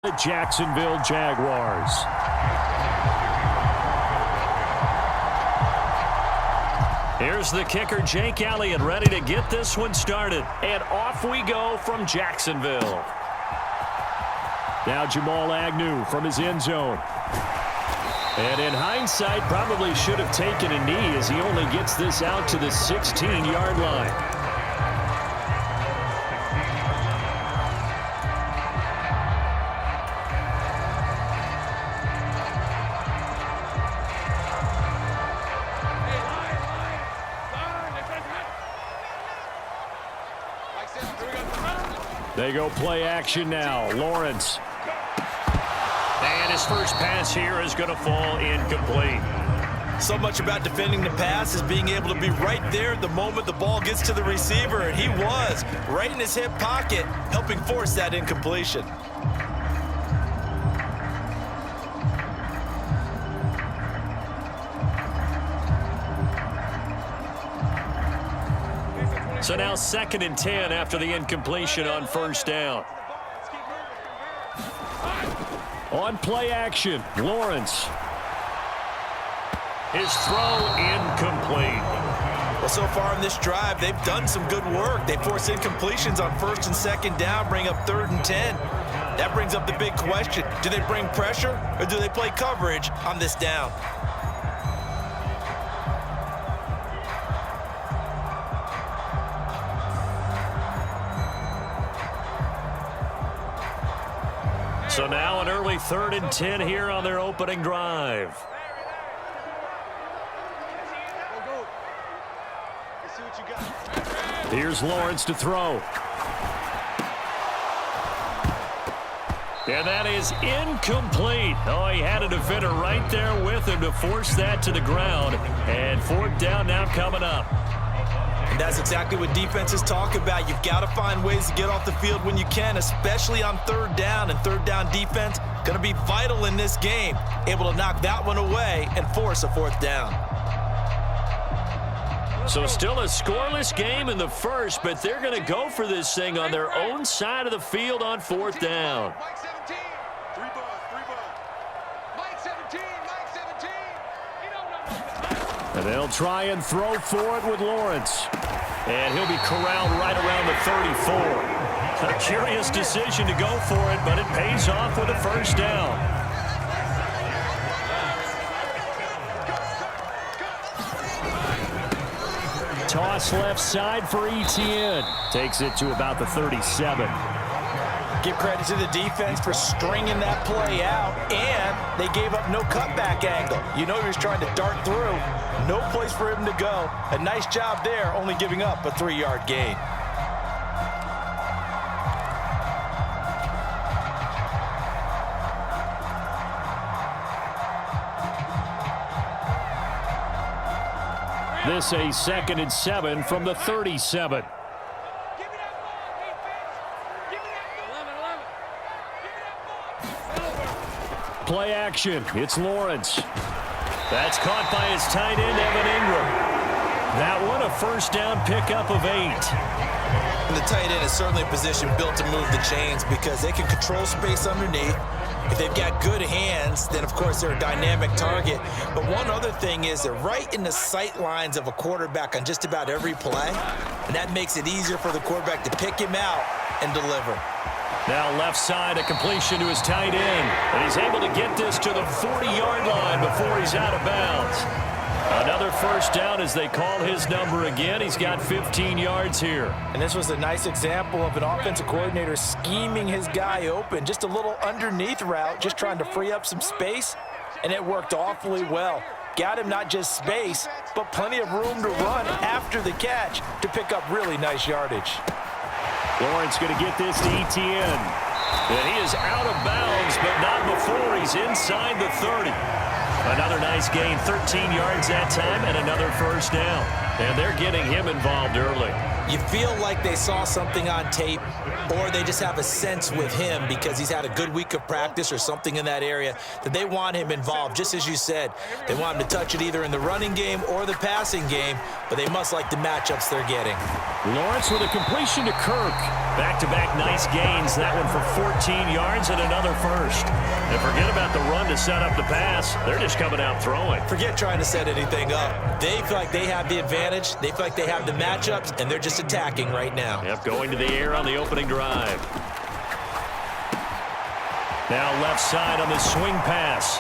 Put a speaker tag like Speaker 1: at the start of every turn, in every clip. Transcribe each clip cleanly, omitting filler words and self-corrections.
Speaker 1: The Jacksonville Jaguars. Here's the kicker, Jake Elliott, ready to get this one started. And off we go from Jacksonville. Now Jamal Agnew from his end zone. And in hindsight, probably should have taken a knee as he only gets this out to the 16-yard line. They go play action now. Lawrence. And his first pass here is going to fall incomplete.
Speaker 2: So much about defending the pass is being able to be right there the moment the ball gets to the receiver, and he was right in his hip pocket, helping force that incompletion.
Speaker 1: So now 2nd and 10 after the incompletion on first down. On play action, Lawrence. His throw incomplete.
Speaker 2: Well, so far in this drive, they've done some good work. They force incompletions on 1st and 2nd down, bring up 3rd and 10. That brings up the big question. Do they bring pressure or do they play coverage on this down?
Speaker 1: So now an early 3rd and 10 here on their opening drive. Here's Lawrence to throw. And that is incomplete. Oh, he had a defender right there with him to force that to the ground. And 4th down now coming up.
Speaker 2: And that's exactly what defenses talk about. You've got to find ways to get off the field when you can, especially on 3rd down. And 3rd down defense going to be vital in this game. Able to knock that one away and force a 4th down.
Speaker 1: So still a scoreless game in the first, but they're going to go for this thing on their own side of the field on 4th down. And they'll try and throw for it with Lawrence. And he'll be corralled right around the 34. A curious decision to go for it, but it pays off with a 1st down. Toss left side for Etienne. Takes it to about the 37.
Speaker 2: Give credit to the defense for stringing that play out, and they gave up no cutback angle. You know he was trying to dart through. No place for him to go. A nice job there, only giving up a 3-yard gain.
Speaker 1: This a 2nd and 7 from the 37. Play action. It's Lawrence. That's caught by his tight end, Evan Ingram. That one a 1st down pickup of 8.
Speaker 2: And the tight end is certainly a position built to move the chains because they can control space underneath. If they've got good hands, then of course they're a dynamic target. But one other thing is they're right in the sight lines of a quarterback on just about every play. And that makes it easier for the quarterback to pick him out and deliver.
Speaker 1: Now left side, a completion to his tight end. And he's able to get this to the 40-yard line before he's out of bounds. Another 1st down as they call his number again. He's got 15 yards here.
Speaker 2: And this was a nice example of an offensive coordinator scheming his guy open. Just a little underneath route, just trying to free up some space. And it worked awfully well. Got him not just space, but plenty of room to run after the catch to pick up really nice yardage.
Speaker 1: Lawrence going to get this to Etienne. And he is out of bounds, but not before he's inside the 30. Another nice gain, 13 yards that time, and another 1st down. And they're getting him involved early.
Speaker 2: You feel like they saw something on tape, or they just have a sense with him because he's had a good week of practice or something in that area that they want him involved. Just as you said, they want him to touch it either in the running game or the passing game, but they must like the matchups they're getting.
Speaker 1: Lawrence with a completion to Kirk. Back-to-back nice gains. That one for 14 yards and another first. And forget about the run to set up the pass. They're just coming out throwing.
Speaker 2: Forget trying to set anything up. They feel like they have the advantage. They feel like they have the matchups, and they're just attacking right now.
Speaker 1: Yep, going to the air on the opening drive. Now left side on the swing pass.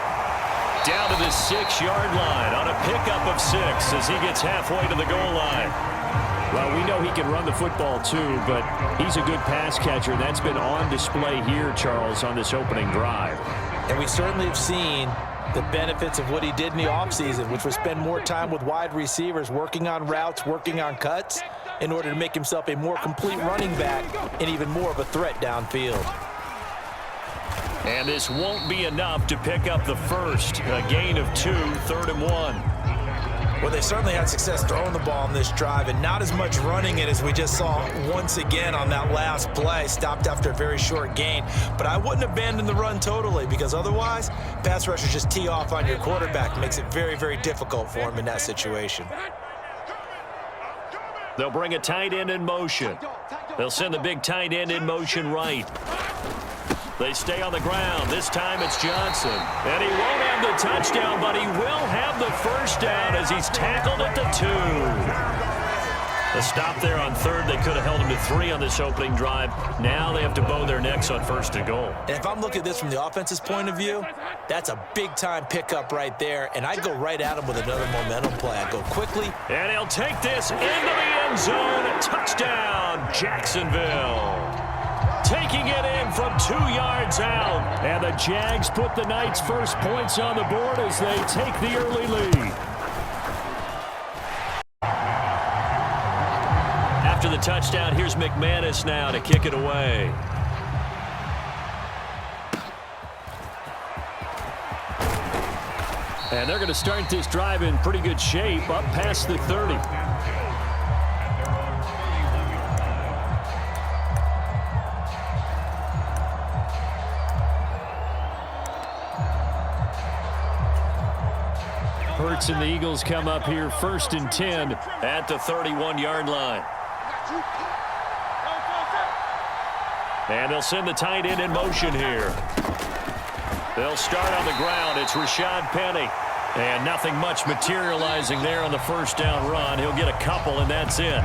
Speaker 1: Down to the 6-yard line on a pickup of 6 as he gets halfway to the goal line. Well, we know he can run the football too, but he's a good pass catcher. That's been on display here, Charles, on this opening drive.
Speaker 2: And we certainly have seen the benefits of what he did in the offseason, which was spend more time with wide receivers, working on routes, working on cuts, in order to make himself a more complete running back and even more of a threat downfield.
Speaker 1: And this won't be enough to pick up the first. A gain of 2, 3rd and 1.
Speaker 2: Well, they certainly had success throwing the ball in this drive and not as much running it as we just saw once again on that last play. Stopped after a very short gain. But I wouldn't abandon the run totally because otherwise, pass rushers just tee off on your quarterback. It makes it very, very difficult for him in that situation.
Speaker 1: They'll bring a tight end in motion. They'll send the big tight end in motion right. They stay on the ground. This time it's Johnson. And he won't have the touchdown, but he will have the first down as he's tackled at the 2. A stop there on 3rd. They could have held him to 3 on this opening drive. Now they have to bow their necks on 1st and goal.
Speaker 2: And if I'm looking at this from the offense's point of view, that's a big-time pickup right there. And I'd go right at him with another momentum play. I'd go quickly.
Speaker 1: And he'll take this into the end zone. Touchdown, Jacksonville. Taking it in from 2 yards out. And the Jags put the Knights' first points on the board as they take the early lead. After the touchdown, here's McManus now to kick it away. And they're going to start this drive in pretty good shape, up past the 30. Hurts and the Eagles come up here 1st and 10 at the 31-yard line. And they'll send the tight end in motion here. They'll start on the ground. It's Rashad Penny. And nothing much materializing there on the first down run. He'll get a couple, and that's it.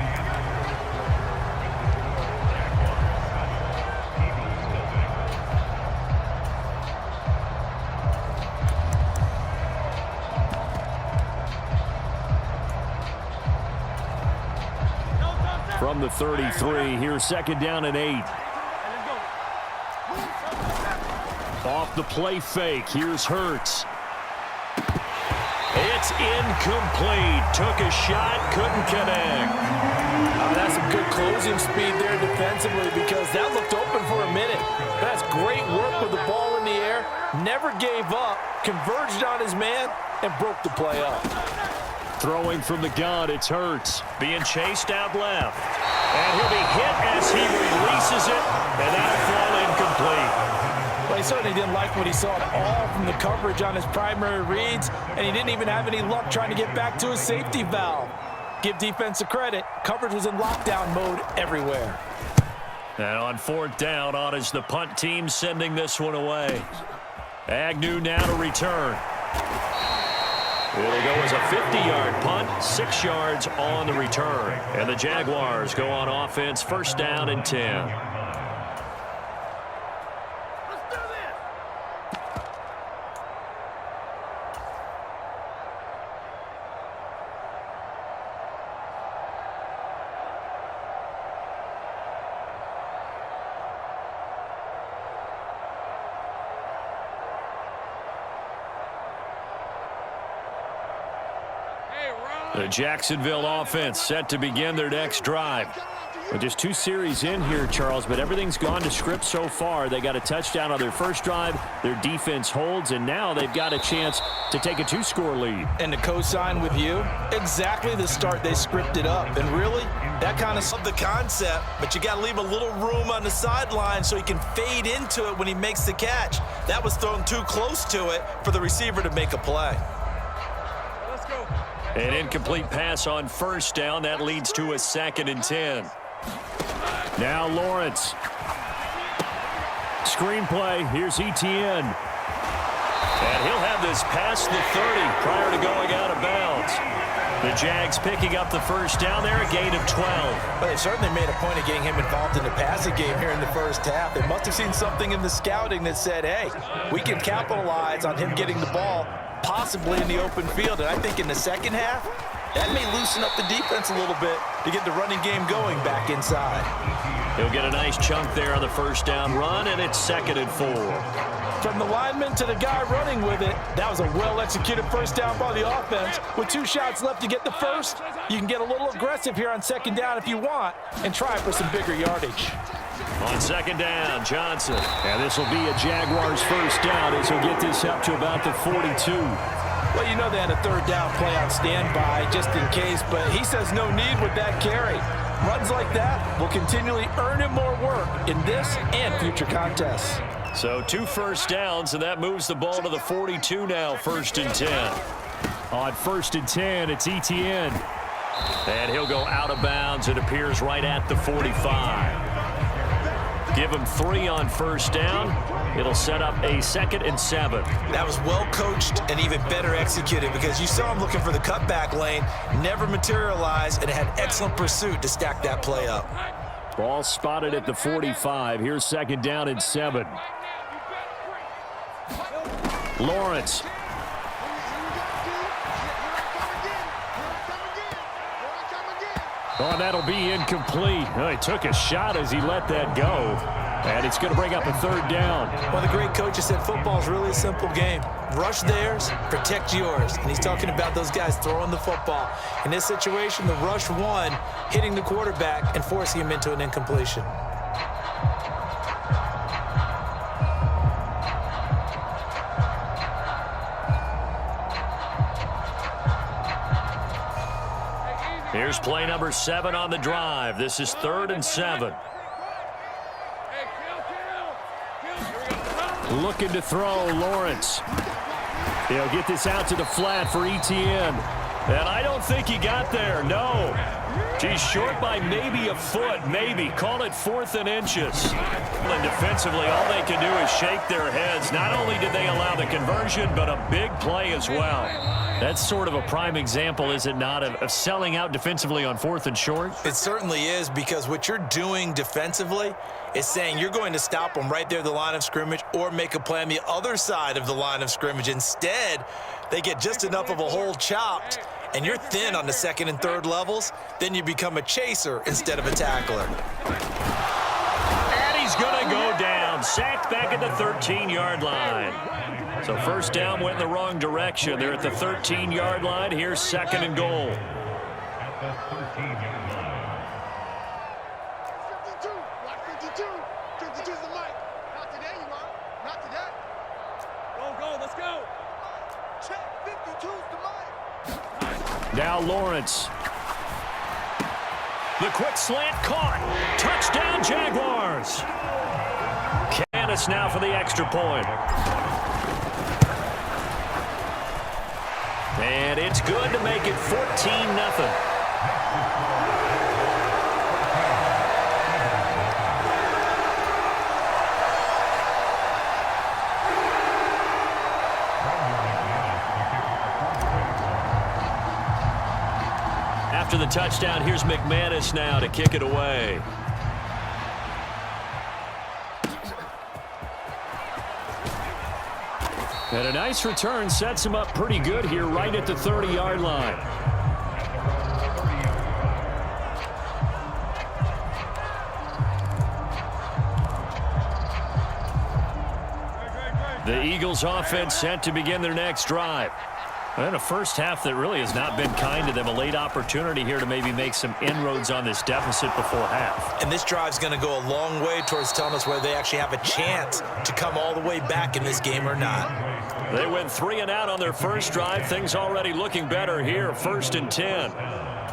Speaker 1: From the 33, here's 2nd down and 8. Off the play fake, here's Hurts. It's incomplete. Took a shot, couldn't connect.
Speaker 3: That's some good closing speed there defensively because that looked open for a minute. That's great work with the ball in the air. Never gave up, converged on his man, and broke the play up.
Speaker 1: Throwing from the gun, it's Hurts. Being chased out left. And he'll be hit as he releases it, and that'll fall incomplete.
Speaker 3: Well, he certainly didn't like what he saw at all from the coverage on his primary reads, and he didn't even have any luck trying to get back to his safety valve. Give defensive credit. Coverage was in lockdown mode everywhere.
Speaker 1: And on 4th down, on is the punt team sending this one away. Agnew now to return. It'll go as a 50-yard punt, 6 yards on the return. And the Jaguars go on offense, 1st down and 10. The Jacksonville offense set to begin their next drive. Well, just 2 series in here, Charles, but everything's gone to script so far. They got a touchdown on their first drive. Their defense holds, and now they've got a chance to take a 2-score lead.
Speaker 3: And to co-sign with you, exactly the start they scripted up. And really, that kind of
Speaker 2: the concept, but you got to leave a little room on the sideline so he can fade into it when he makes the catch. That was thrown too close to it for the receiver to make a play.
Speaker 3: Let's go.
Speaker 1: An incomplete pass on first down. That leads to a 2nd and 10. Now Lawrence. Screenplay. Here's Etienne. And he'll have this past the 30 prior to going out of bounds. The Jags picking up the first down there, a gain of 12.
Speaker 2: Well, they certainly made a point of getting him involved in the passing game here in the first half. They must have seen something in the scouting that said, hey, we can capitalize on him getting the ball possibly in the open field. And I think in the second half, that may loosen up the defense a little bit to get the running game going back inside.
Speaker 1: He'll get a nice chunk there on the first down run, and it's 2nd and 4.
Speaker 3: From the lineman to the guy running with it, that was a well-executed first down by the offense. With 2 shots left to get the first, you can get a little aggressive here on 2nd down if you want and try for some bigger yardage.
Speaker 1: On 2nd down, Johnson. And this will be a Jaguars first down as he'll get this up to about the 42.
Speaker 3: Well, you know they had a 3rd down play on standby just in case, but he says no need with that carry. Runs like that will continually earn him more work in this and future contests.
Speaker 1: So 2 first downs, and that moves the ball to the 42 now, 1st and 10. On 1st and 10, it's Etienne. And he'll go out of bounds. It appears right at the 45. Give him 3 on first down. It'll set up a 2nd and 7.
Speaker 2: That was well coached and even better executed because you saw him looking for the cutback lane, never materialized, and had excellent pursuit to stack that play up.
Speaker 1: Ball spotted at the 45. Here's 2nd down and 7. Lawrence. Oh, that'll be incomplete. Oh, he took a shot as he let that go. And it's going to bring up a 3rd down.
Speaker 2: Well, the great coach has said football is really a simple game. Rush theirs, protect yours. And he's talking about those guys throwing the football. In this situation, the rush one, hitting the quarterback and forcing him into an incompletion.
Speaker 1: Here's play number 7 on the drive. This is 3rd and 7. Looking to throw, Lawrence. He'll get this out to the flat for Etienne. And I don't think he got there, no. He's short by maybe a foot, maybe. Call it 4th and inches. And defensively, all they can do is shake their heads. Not only did they allow the conversion, but a big play as well. That's sort of a prime example, is it not, of selling out defensively on 4th and short?
Speaker 2: It certainly is, because what you're doing defensively is saying you're going to stop them right there at the line of scrimmage or make a play on the other side of the line of scrimmage. Instead, they get just enough of a hole chopped, and you're thin on the 2nd and 3rd levels, then you become a chaser instead of a tackler.
Speaker 1: And he's going to go down, sacked back at the 13-yard line. So first down went in the wrong direction. They're at the 13-yard line. Here's 2nd and goal.
Speaker 4: At the 13-yard line. 52, block 52. 52's the mic. Not today, you are. Not today. Go, let's go. Check, 52's the mic.
Speaker 1: Now Lawrence. The quick slant caught. Touchdown, Jaguars. Canis now for the extra point. And it's good to make it 14-0. After the touchdown, here's McManus now to kick it away. And a nice return sets him up pretty good here right at the 30-yard line. The Eagles offense set to begin their next drive. And a first half that really has not been kind to them. A late opportunity here to maybe make some inroads on this deficit before half.
Speaker 2: And this drive's going to go a long way towards telling us whether they actually have a chance to come all the way back in this game or not.
Speaker 1: They went 3 and out on their first drive. Things already looking better here. 1st and 10.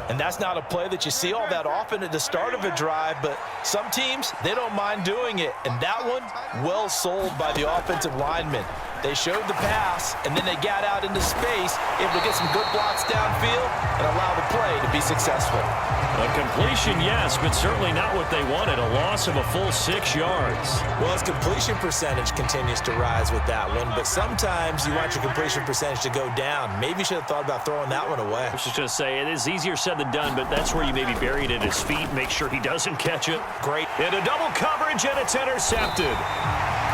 Speaker 3: And that's not a play that you see all that often at the start of a drive, but some teams, they don't mind doing it. And that one, well sold by the offensive lineman. They showed the pass, and then they got out into space, able to get some good blocks downfield and allow the play to be successful.
Speaker 1: A completion, yes, but certainly not what they wanted. A loss of a full 6 yards.
Speaker 2: Well, his completion percentage continues to rise with that one, but sometimes you want your completion percentage to go down. Maybe you should have thought about throwing that one away.
Speaker 1: I was just going to say, it is easier said than done, but that's where you maybe bury it at his feet, make sure he doesn't catch it.
Speaker 2: Great.
Speaker 1: Into double coverage, and it's intercepted.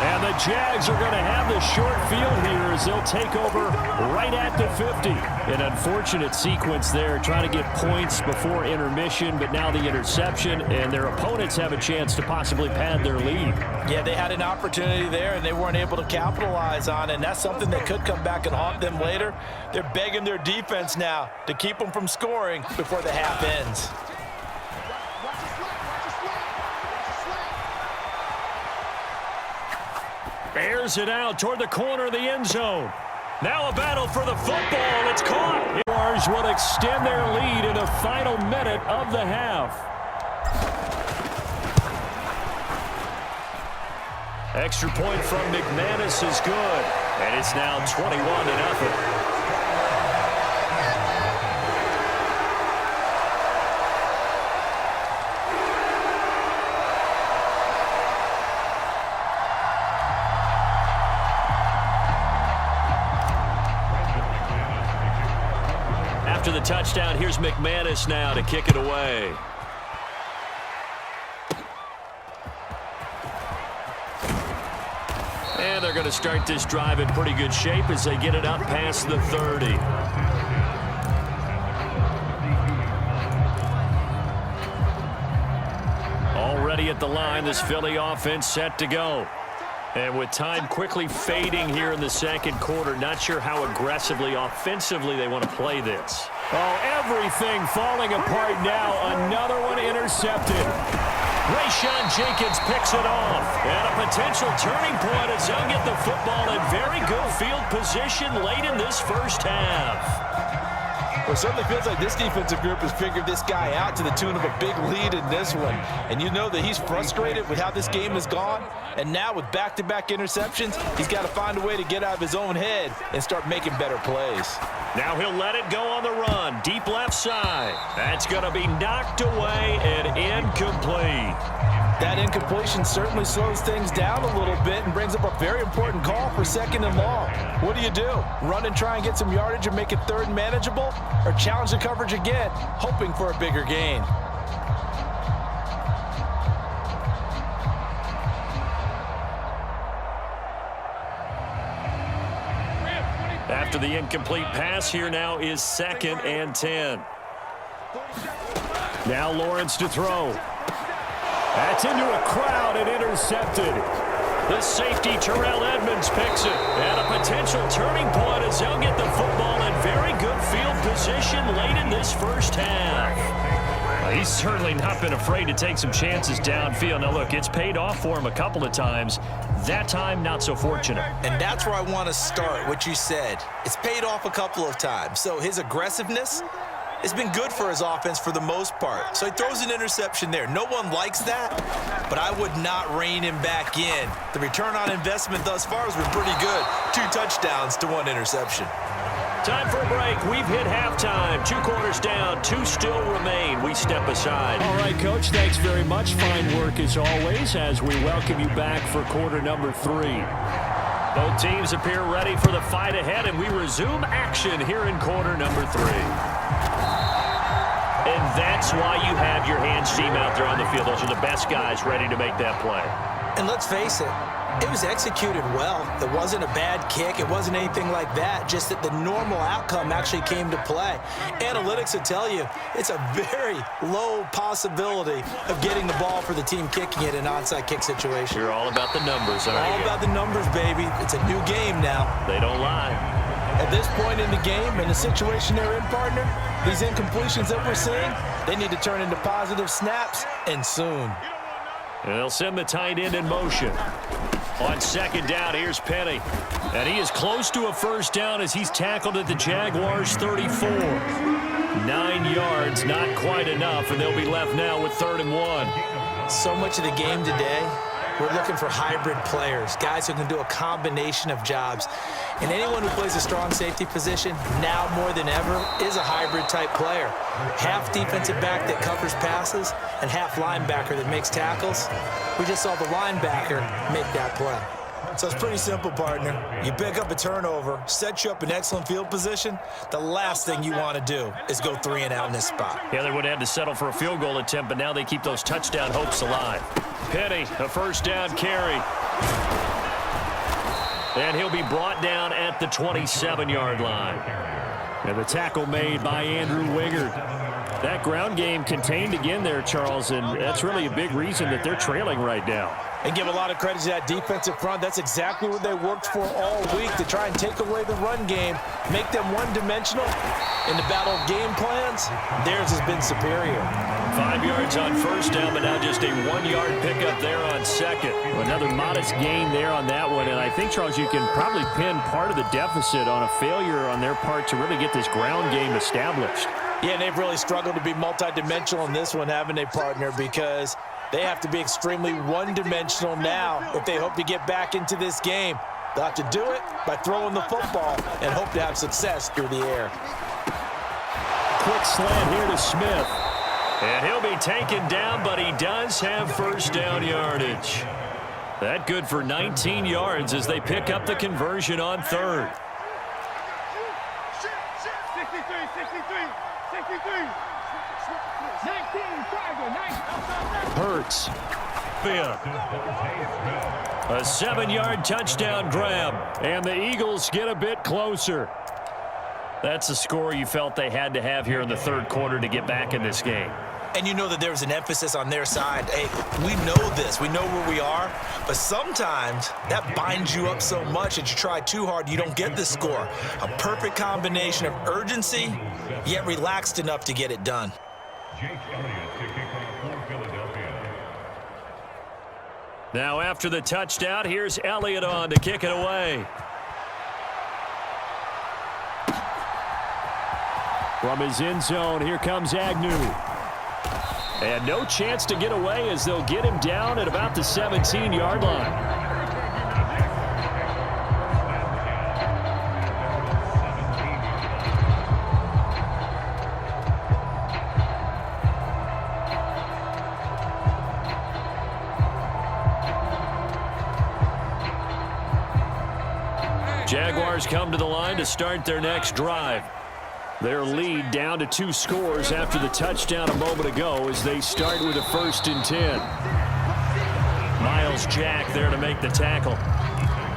Speaker 1: And the Jags are going to have the short field here as they'll take over right at the 50. An unfortunate sequence there, trying to get points before intermission, but now the interception, and their opponents have a chance to possibly pad their lead.
Speaker 3: Yeah, they had an opportunity there, and they weren't able to capitalize on it, and that's something that could come back and haunt them later. They're begging their defense now to keep them from scoring before the half ends.
Speaker 1: Airs it out toward the corner of the end zone. Now a battle for the football. It's caught. Jaguars will extend their lead in the final minute of the half. Extra point from McManus is good. And it's now 21-0. After the touchdown, here's McManus now to kick it away. And they're going to start this drive in pretty good shape as they get it up past the 30. Already at the line, this Philly offense set to go. And with time quickly fading here in the second quarter, not sure how aggressively, offensively they want to play this. Oh, everything falling apart now. Another one intercepted. Rayshon Jenkins picks it off. And a potential turning point as they'll get the football in very good field position late in this first half.
Speaker 3: Well, it certainly feels like this defensive group has figured this guy out to the tune of a big lead in this one. And you know that he's frustrated with how this game has gone. And now with back-to-back interceptions, he's got to find a way to get out of his own head and start making better plays.
Speaker 1: Now he'll let it go on the run. Deep left side. That's going to be knocked away and incomplete.
Speaker 3: That incompletion certainly slows things down a little bit and brings up a very important call for 2nd and long. What do? Run and try and get some yardage and make it 3rd and manageable? Or challenge the coverage again, hoping for a bigger gain?
Speaker 1: After the incomplete pass, here now is 2nd and 10. Now Lawrence to throw. That's into a crowd and intercepted. The safety, Terrell Edmonds, picks it. And a potential turning point as they'll get the football in very good field position late in this first half. He's certainly not been afraid to take some chances downfield. Now, look, it's paid off for him a couple of times. That time, not so fortunate.
Speaker 2: And that's where I want to start, what you said. It's paid off a couple of times. So his aggressiveness has been good for his offense for the most part. So he throws an interception there. No one likes that, but I would not rein him back in. The return on investment thus far has been pretty good. 2 touchdowns to 1 interception.
Speaker 1: Time for a break. We've hit halftime. 2 quarters down. 2 still remain. We step aside. All right, Coach. Thanks very much. Fine work as always as we welcome you back for quarter number 3. Both teams appear ready for the fight ahead, and we resume action here in quarter number 3. And that's why you have your hands team out there on the field. Those are the best guys ready to make that play.
Speaker 2: And let's face it, it was executed well. It wasn't a bad kick. It wasn't anything like that. Just that the normal outcome actually came to play. Analytics will tell you it's a very low possibility of getting the ball for the team kicking it in an onside kick situation.
Speaker 1: You're all about the numbers, aren't you?
Speaker 2: All about the numbers, baby. It's a new game now.
Speaker 1: They don't lie.
Speaker 3: At this point in the game and the situation they're in, partner, these incompletions that we're seeing, they need to turn into positive snaps, and soon.
Speaker 1: They'll send the tight end in motion. On second down, here's Penny. And he is close to a first down as he's tackled at the Jaguars' 34. 9 yards, not quite enough, and they'll be left now with 3rd and 1.
Speaker 2: So much of the game today, we're looking for hybrid players, guys who can do a combination of jobs. And anyone who plays a strong safety position, now more than ever, is a hybrid-type player. Half defensive back that covers passes and half linebacker that makes tackles. We just saw the linebacker make that play. So it's pretty simple, partner. You pick up a turnover, set you up in excellent field position. The last thing you want to do is go 3 and out in this spot.
Speaker 1: Yeah, they would have had to settle for a field goal attempt, but now they keep those touchdown hopes alive. Penny, a first down carry. And he'll be brought down at the 27-yard line. And the tackle made by Andrew Wingard. That ground game contained again there, Charles, and that's really a big reason that they're trailing right now.
Speaker 3: And give a lot of credit to that defensive front. That's exactly what they worked for all week, to try and take away the run game, make them one-dimensional. In the battle of game plans, theirs has been superior.
Speaker 1: 5 yards on first down, but now just a 1-yard pickup there on second. Another modest gain there on that one, and I think, Charles, you can probably pin part of the deficit on a failure on their part to really get this ground game established.
Speaker 3: Yeah, and they've really struggled to be multidimensional in this one, haven't they, partner? Because they have to be extremely one-dimensional now if they hope to get back into this game. They'll have to do it by throwing the football and hope to have success through the air.
Speaker 1: Quick slant here to Smith. And he'll be taken down, but he does have first down yardage. That good for 19 yards as they pick up the conversion on 3rd.
Speaker 4: 19,
Speaker 1: Hurts. A 7-yard touchdown grab, and the Eagles get a bit closer. That's a score you felt they had to have here in the 3rd quarter to get back in this game.
Speaker 2: And you know that there was an emphasis on their side. Hey, we know this. We know where we are. But sometimes that binds you up so much that you try too hard, you don't get the score. A perfect combination of urgency, yet relaxed enough to get it done.
Speaker 1: Now after the touchdown, here's Elliott on to kick it away. From his end zone, here comes Agnew. And no chance to get away as they'll get him down at about the 17-yard line. Jaguars come to the line to start their next drive. Their lead down to 2 scores after the touchdown a moment ago as they start with a 1st and 10. Miles Jack there to make the tackle.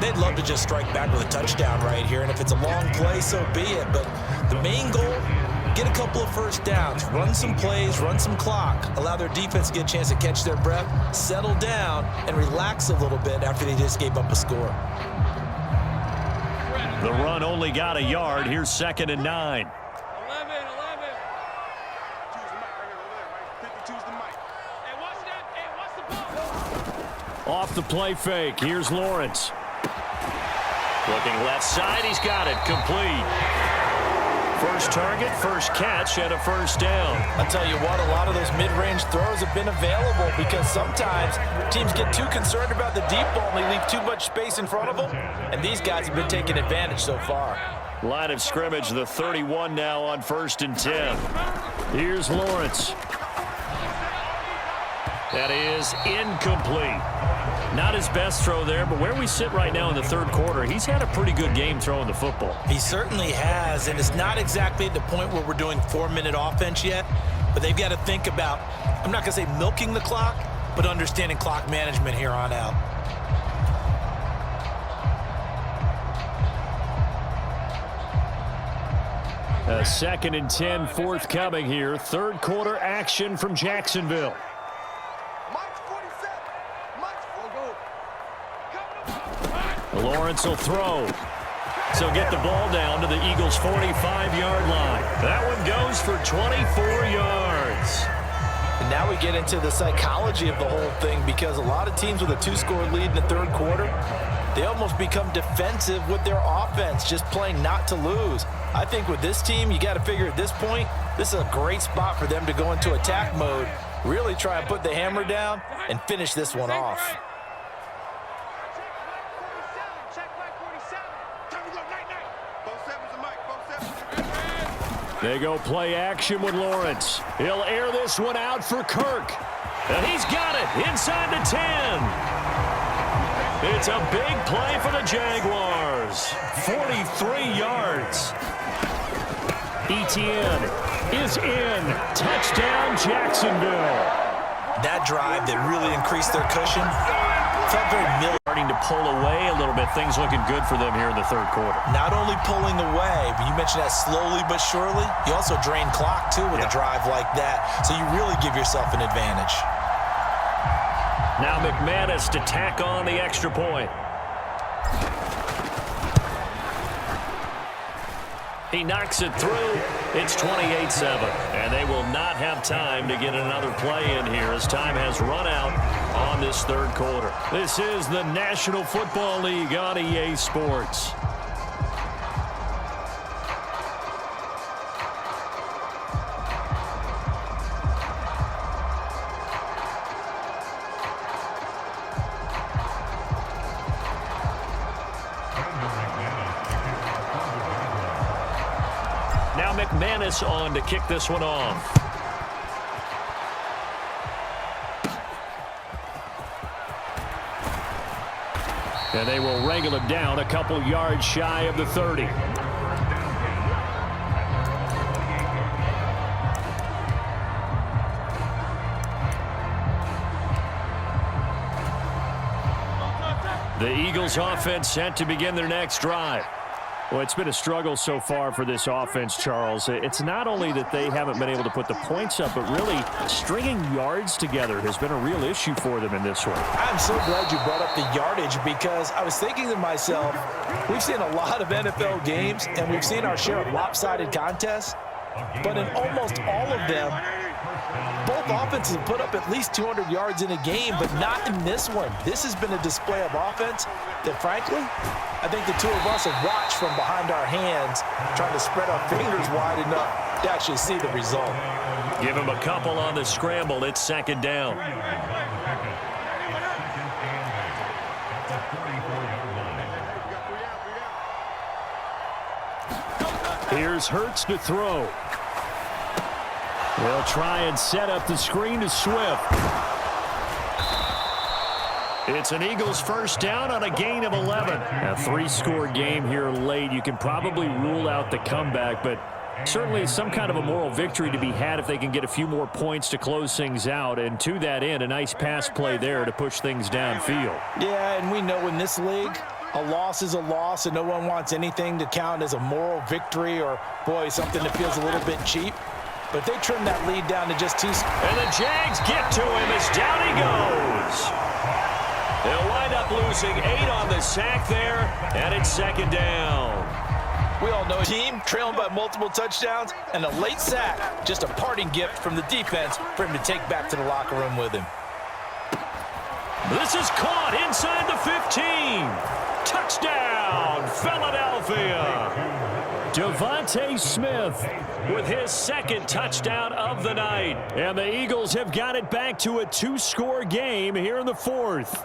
Speaker 2: They'd love to just strike back with a touchdown right here, and if it's a long play, so be it. But the main goal, get a couple of first downs, run some plays, run some clock, allow their defense to get a chance to catch their breath, settle down, and relax a little bit after they just gave up a score.
Speaker 1: The run only got a yard. Here's 2nd and 9.
Speaker 4: 11. Choose the mic. Hey, watch that. Hey, watch the ball.
Speaker 1: Off the play fake. Here's Lawrence. Looking left side. He's got it. Complete. First target, first catch, and a first down.
Speaker 3: I'll tell you what, a lot of those mid-range throws have been available because sometimes teams get too concerned about the deep ball and they leave too much space in front of them, and these guys have been taking advantage so far.
Speaker 1: Line of scrimmage, the 31 now on 1st and 10. Here's Lawrence. That is incomplete. Not his best throw there, but where we sit right now in the 3rd quarter, he's had a pretty good game throwing the football.
Speaker 2: He certainly has, and it's not exactly at the point where we're doing 4-minute offense yet, but they've got to think about, I'm not going to say milking the clock, but understanding clock management here on out.
Speaker 1: A 2nd and 10 forthcoming here. 3rd quarter action from Jacksonville. Lawrence will throw. So get the ball down to the Eagles' 45-yard line. That one goes for 24 yards.
Speaker 3: And now we get into the psychology of the whole thing, because a lot of teams with a 2-score lead in the third quarter, they almost become defensive with their offense, just playing not to lose. I think with this team, you got to figure at this point, this is a great spot for them to go into attack mode, really try and put the hammer down and finish this one off.
Speaker 1: They go play action with Lawrence. He'll air this one out for Kirk. And he's got it inside the 10. It's a big play for the Jaguars. 43 yards. Etienne is in. Touchdown, Jacksonville.
Speaker 2: That drive that really increased their cushion felt very militant.
Speaker 1: Starting to pull away a little bit. Things looking good for them here in the third quarter.
Speaker 2: Not only pulling away, but you mentioned that slowly but surely. You also drain clock, too, with a drive like that. So you really give yourself an advantage.
Speaker 1: Now McManus to tack on the extra point. He knocks it through. It's 28-7. And they will not have time to get another play in here as time has run out on this third quarter. This is the National Football League on EA Sports. Now McManus on to kick this one off. And they will wrangle him down a couple yards shy of the 30. The Eagles offense set to begin their next drive. Well, it's been a struggle so far for this offense, Charles. It's not only that they haven't been able to put the points up, but really stringing yards together has been a real issue for them in this one.
Speaker 3: I'm so glad you brought up the yardage, because I was thinking to myself, we've seen a lot of NFL games, and we've seen our share of lopsided contests, but in almost all of them, both offenses put up at least 200 yards in a game, but not in this one. This has been a display of offense that, frankly, I think the two of us have watched from behind our hands, trying to spread our fingers wide enough to actually see the result.
Speaker 1: Give him a couple on the scramble. It's second down. Here's Hurts to throw. They'll try and set up the screen to Swift. It's an Eagles first down on a gain of 11. A 3-score game here late. You can probably rule out the comeback, but certainly some kind of a moral victory to be had if they can get a few more points to close things out. And to that end, a nice pass play there to push things downfield.
Speaker 3: Yeah, and we know in this league, a loss is a loss, and no one wants anything to count as a moral victory or, boy, something that feels a little bit cheap. But they trim that lead down to just 2.
Speaker 1: And the Jags get to him as down he goes. They'll wind up losing 8 on the sack there, and it's second down.
Speaker 3: We all know a team trailing by multiple touchdowns, and a late sack, just a parting gift from the defense for him to take back to the locker room with him.
Speaker 1: This is caught inside the 15. Touchdown, Philadelphia. Devontae Smith with his second touchdown of the night. And the Eagles have got it back to a 2-score game here in the fourth.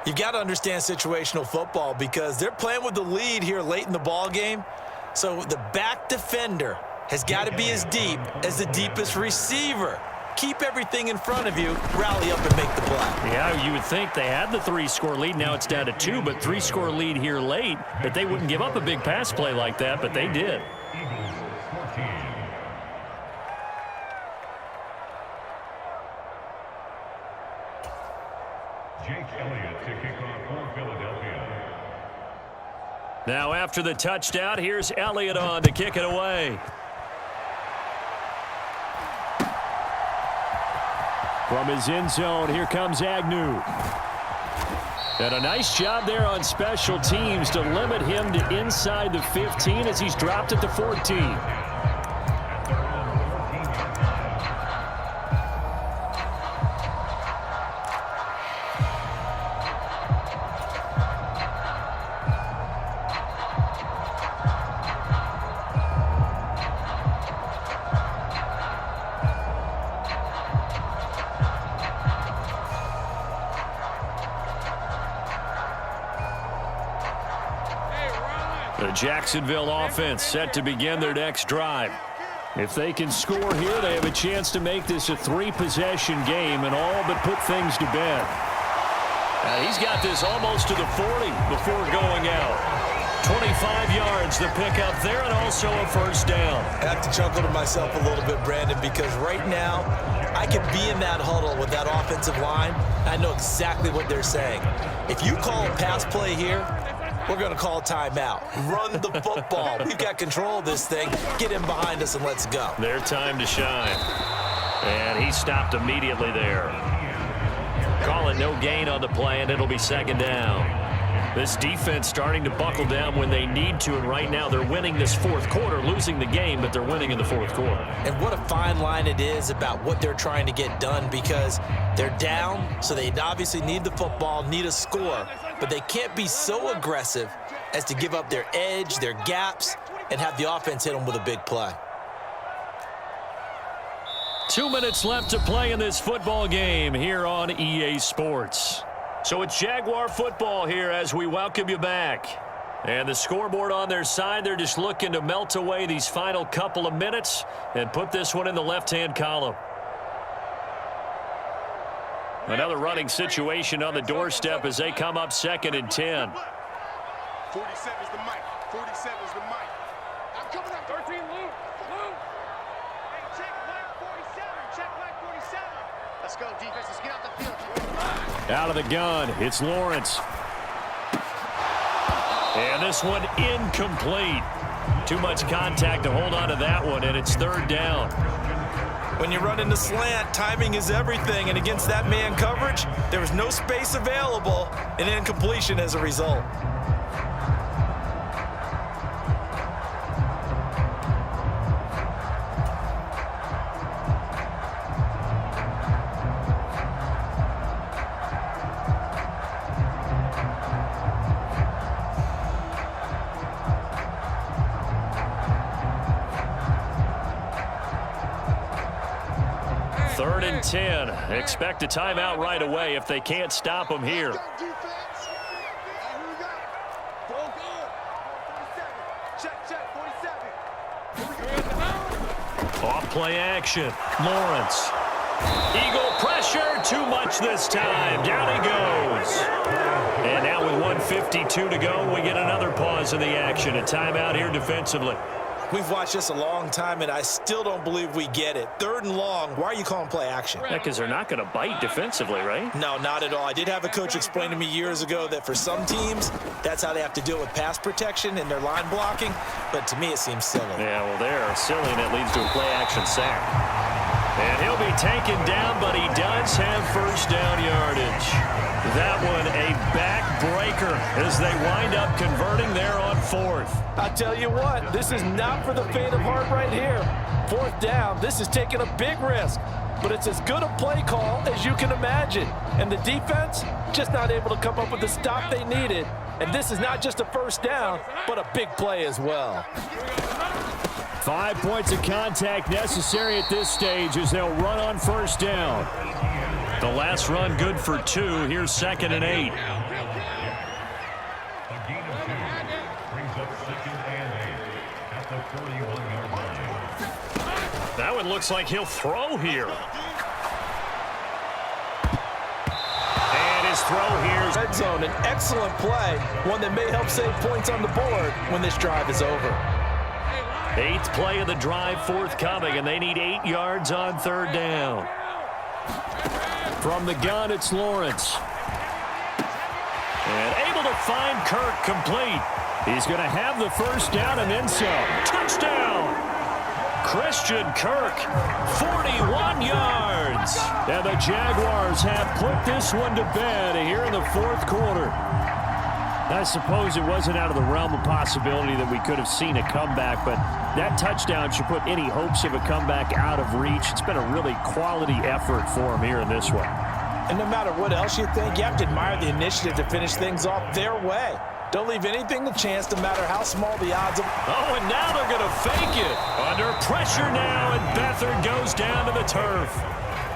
Speaker 2: You've got to understand situational football, because they're playing with the lead here late in the ball game. So the back defender has got to be as deep as the deepest receiver. Keep everything in front of you, rally up and make the play.
Speaker 1: Yeah, you would think they had the 3-score lead. Now it's down to 2, but 3-score lead here late, that they wouldn't give up a big pass play like that, but they did. Now after the touchdown, here's Elliott on to kick it away. From his end zone, here comes Agnew. And a nice job there on special teams to limit him to inside the 15 as he's dropped it to 14. The Jacksonville offense set to begin their next drive. If they can score here, they have a chance to make this a 3-possession game and all but put things to bed. He's got this almost to the 40 before going out. 25 yards the pickup there and also a first down.
Speaker 2: I have to chuckle to myself a little bit, Brandon, because right now I could be in that huddle with that offensive line. I know exactly what they're saying. If you call a pass play here, we're going to call a timeout. Run the football. We've got control of this thing. Get him behind us and let's go.
Speaker 1: Their time to shine. And he stopped immediately there. Call it no gain on the play, and it'll be second down. This defense starting to buckle down when they need to, and right now they're winning this fourth quarter, losing the game, but they're winning in the fourth quarter.
Speaker 2: And what a fine line it is about what they're trying to get done, because they're down, so they obviously need the football, need a score, but they can't be so aggressive as to give up their edge, their gaps, and have the offense hit them with a big play.
Speaker 1: 2 minutes left to play in this football game here on EA Sports. So it's Jaguar football here as we welcome you back. And the scoreboard on their side, they're just looking to melt away these final couple of minutes and put this one in the left-hand column. Another running situation on the doorstep as they come up 2nd and 10.
Speaker 4: 47 is the mic. 47 is the mic. I'm coming up. 13, Luke. Hey, check line 47. Check line 47. Let's go, defense. Let's get out the field.
Speaker 1: Out of the gun, it's Lawrence. And this one incomplete. Too much contact to hold on to that one, and it's 3rd down.
Speaker 2: When you run into slant, timing is everything, and against that man coverage, there was no space available, and incompletion as a result.
Speaker 1: Third and 10. Expect a timeout right away if they can't stop them here. Off play action. Lawrence. Eagle pressure. Too much this time. Down he goes. And now with 1:52 to go, we get another pause in the action. A timeout here defensively.
Speaker 2: We've watched this a long time, and I still don't believe we get it. 3rd and long, why are you calling play action?
Speaker 1: Yeah, because they're not going to bite defensively, right?
Speaker 2: No, not at all. I did have a coach explain to me years ago that for some teams, that's how they have to deal with pass protection and their line blocking, but to me it seems silly.
Speaker 1: Yeah, well, they're silly, and it leads to a play-action sack. And he'll be taken down, but he does have first down yardage. That one a backbreaker as they wind up converting there on 4th.
Speaker 3: I tell you what, this is not for the faint of heart right here. 4th down, this is taking a big risk, but it's as good a play call as you can imagine. And the defense just not able to come up with the stop they needed. And this is not just a first down, but a big play as well.
Speaker 1: 5 points of contact necessary at this stage as they'll run on first down. The last run good for 2. Here's 2nd and 8. That one looks like he'll throw here. And his throw here.
Speaker 3: Red zone, an excellent play. One that may help save points on the board when this drive is over.
Speaker 1: 8th play of the drive forthcoming, and they need 8 yards on 3rd down. From the gun, it's Lawrence. And able to find Kirk complete. He's going to have the first down and then some. Touchdown! Christian Kirk, 41 yards. And the Jaguars have put this one to bed here in the fourth quarter. I suppose it wasn't out of the realm of possibility that we could have seen a comeback, but that touchdown should put any hopes of a comeback out of reach. It's been a really quality effort for him here in this one.
Speaker 3: And no matter what else you think, you have to admire the initiative to finish things off their way. Don't leave anything to chance, no matter how small the odds of...
Speaker 1: Oh, and now they're going to fake it. Under pressure now, and Beathard goes down to the turf.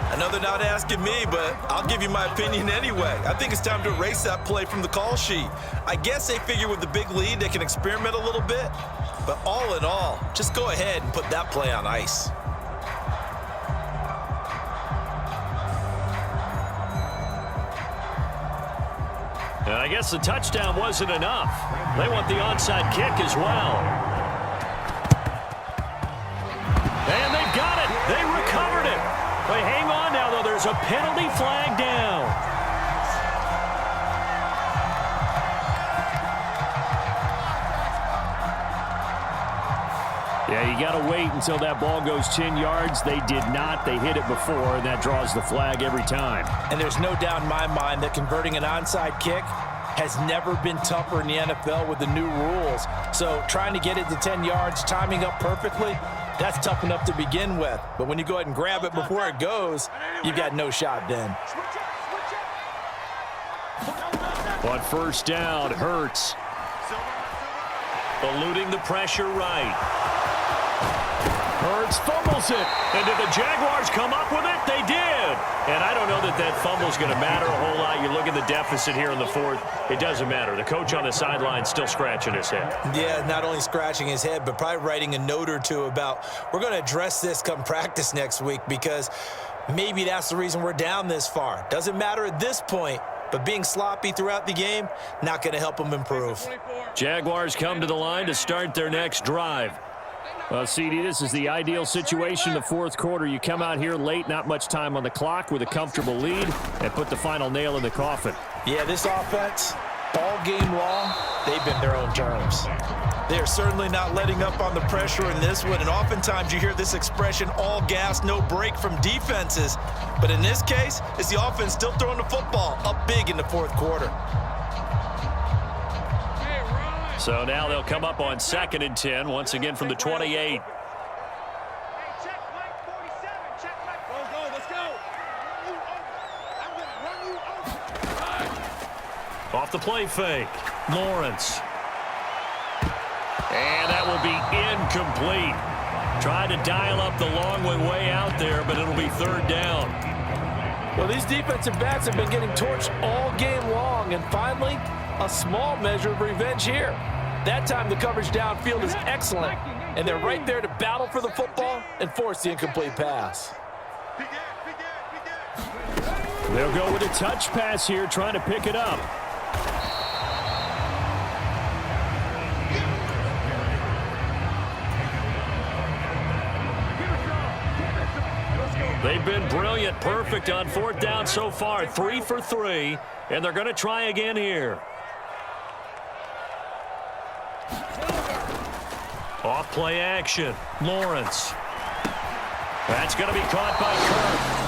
Speaker 2: I know they're not asking me, but I'll give you my opinion anyway. I think it's time to erase that play from the call sheet. I guess they figure with the big lead they can experiment a little bit. But all in all, just go ahead and put that play on ice.
Speaker 1: And I guess the touchdown wasn't enough. They want the onside kick as well. And they've got it. They recovered it. But hang on now, though. There's a penalty flag down. Yeah, you got to wait until that ball goes 10 yards. They did not. They hit it before, and that draws the flag every time.
Speaker 3: And there's no doubt in my mind that converting an onside kick has never been tougher in the NFL with the new rules. So trying to get it to 10 yards, timing up perfectly, that's tough enough to begin with. But when you go ahead and grab it before it goes, you've got no shot then.
Speaker 1: On first down, Hurts. Eluding the pressure right. Hurts fumbles it. And did the Jaguars come up with it? They did. And I don't know that that fumble's going to matter a whole lot. You look at the deficit here in the fourth. It doesn't matter. The coach on the sideline still scratching his head.
Speaker 2: Yeah, not only scratching his head, but probably writing a note or two about we're going to address this come practice next week because maybe that's the reason we're down this far. Doesn't matter at this point, but being sloppy throughout the game, not going to help them improve.
Speaker 1: Jaguars come to the line to start their next drive. Well, CD, this is the ideal situation in the fourth quarter. You come out here late, not much time on the clock with a comfortable lead, and put the final nail in the coffin.
Speaker 3: Yeah, this offense, all game long, they've been their own terms.
Speaker 2: They are certainly not letting up on the pressure in this one, and oftentimes you hear this expression, all gas, no break from defenses. But in this case, it's the offense still throwing the football up big in the fourth quarter.
Speaker 1: So now they'll come up on 2nd and 10, once again from the 28. Off the play fake, Lawrence. And that will be incomplete. Tried to dial up the long way out there, but it'll be 3rd down.
Speaker 3: Well, these defensive backs have been getting torched all game long, and finally, a small measure of revenge here. That time the coverage downfield is excellent, and they're right there to battle for the football and force the incomplete pass.
Speaker 1: They'll go with a touch pass here, trying to pick it up. They've been brilliant, perfect on 4th down so far, 3 for 3, and they're going to try again here. Off play action, Lawrence. That's going to be caught by Kirk.